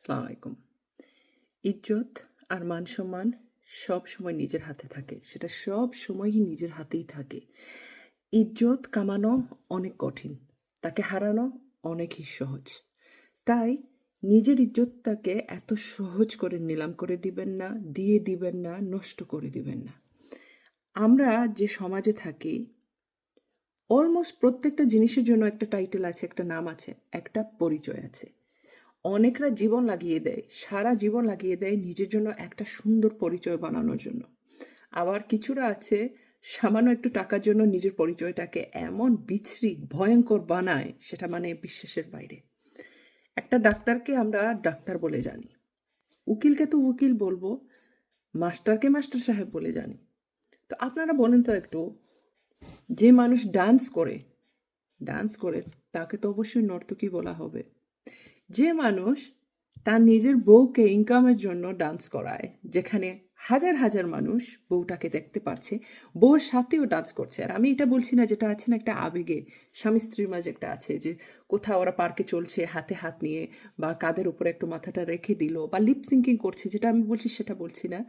আসসালামু আলাইকুম। ইজ্জত আর মান সম্মান সব সময় নিজের হাতে থাকে। সেটা সব সময়ই নিজের হাতেই থাকে। ইজ্জত কামানো অনেক কঠিন। তাকে হারানো অনেকই সহজ। তাই নিজের ইজ্জতটাকে এত সহজ করে নিলাম করে দিবেন না, দিয়ে দিবেন না, নষ্ট করে দিবেন না। আমরা যে সমাজে থাকি অলমোস্ট প্রত্যেকটা জিনিসের জন্য একটা টাইটেল আছে, একটা নাম আছে, একটা পরিচয় আছে। অনেকরা জীবন লাগিয়ে দেয়, সারা জীবন লাগিয়ে দেয় নিজের জন্য একটা সুন্দর পরিচয় বানানোর জন্য। আবার কিছুরা আছে সামান্য একটু টাকার জন্য নিজের পরিচয়টাকে এমন বিশ্রী, ভয়ঙ্কর বানায় সেটা মানে বিশ্বাসের বাইরে। একটা ডাক্তারকে আমরা ডাক্তার বলে জানি, উকিলকে তো উকিল বলবো, মাস্টারকে মাস্টার সাহেব বলে জানি। তো আপনারা বলেন তো একটু, যে মানুষ ডান্স করে তাকে তো অবশ্যই নর্তকী বলা হবে। যে মানুষ তার নিজের বউকে ইনকামের জন্য ডান্স করায়, যেখানে হাজার হাজার মানুষ বউটাকে দেখতে পারছে, বউর সাথেও ডান্স করছে। আর আমি এটা বলছি না, যেটা আছে না একটা আবেগে, স্বামী স্ত্রীর মাঝে একটা আছে যে কোথাও ওরা পার্কে চলছে হাতে হাত নিয়ে, বা কাঁধের উপরে একটু মাথাটা রেখে দিল, বা লিপ সিঙ্কিং করছে, যেটা আমি বলছি সেটা বলছি না।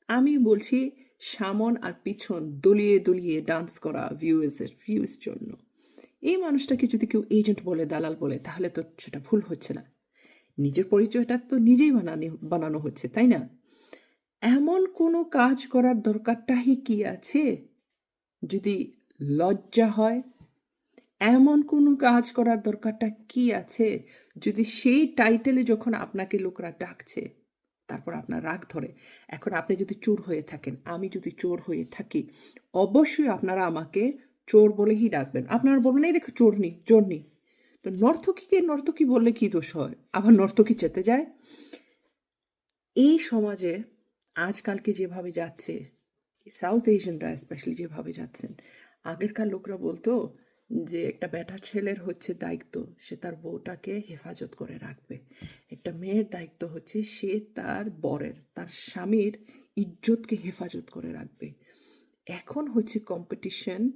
আমি বলছি সামন আর পিছন দলিয়ে দলিয়ে ডান্স করা ভিউজ জন্য। এই মানুষটাকে যদি কেউ এজেন্ট বলে, দালাল বলে, তাহলে তো সেটা ভুল হচ্ছে না। নিজের পরিচয়টা তো নিজেই বানানো হচ্ছে, তাই না? এমন কোনো কাজ করার দরকারটাই কি আছে? যদি লজ্জা হয়, এমন কোনো কাজ করার দরকারটা কি আছে? যদি সেই টাইটেলে যখন আপনাকে লোকরা ডাকছে, তারপর আপনার রাগ ধরে। এখন আপনি যদি চোর হয়ে থাকেন, আমি যদি চোর হয়ে থাকি, অবশ্যই আপনারা আমাকে চোর বলেই ডাকবেন। আপনারা বলবেন, "এই দেখো চোরনি, চোরনি।" তো নর্তকীকে নর্তকী বললে কি দোষ হয়? আবার নর্তকী চেতে যায়? এই সমাজে আজকালকে যেভাবে যাচ্ছে, সাউথ এশিয়ানরা স্পেশালি যেভাবে যাচ্ছেন, আগেরকার লোকরা বলতো যে একটা বেটা ছেলের হচ্ছে দায়িত্ব সে তার বউটাকে হেফাজত করে রাখবে, একটা মেয়ের দায়িত্ব হচ্ছে সে তার বরের, তার স্বামীর ইজ্জতকে হেফাজত করে রাখবে। এখন হচ্ছে কম্পিটিশন,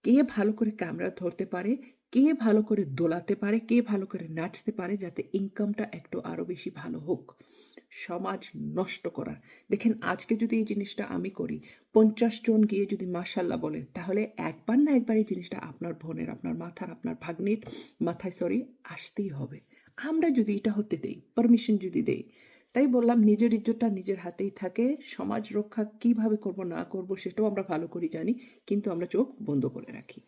কে ভালো করে ক্যামেরা ধরতে পারে, কে ভালো করে দোলাতে পারে, কে ভালো করে নাচতে পারে, যাতে ইনকামটা একটু আরও বেশি ভালো হোক। সমাজ নষ্ট করার। দেখেন আজকে যদি এই জিনিসটা আমি করি, 50 জন গিয়ে যদি মাশাল্লাহ বলে, তাহলে একবার না একবার এই জিনিসটা আপনার বোনের, আপনার মাথার, আপনার ভাগ্নির মাথায় আসতেই হবে। আমরা যদি এটা হতে দেই, পারমিশন যদি দেই, তাই বললাম নিজের ইজ্জতটা নিজের হাতেই থাকে। সমাজ রক্ষা কিভাবে করব না করব সেটাও আমরা ভালো করে জানি, কিন্তু আমরা চোখ বন্ধ করে রাখি।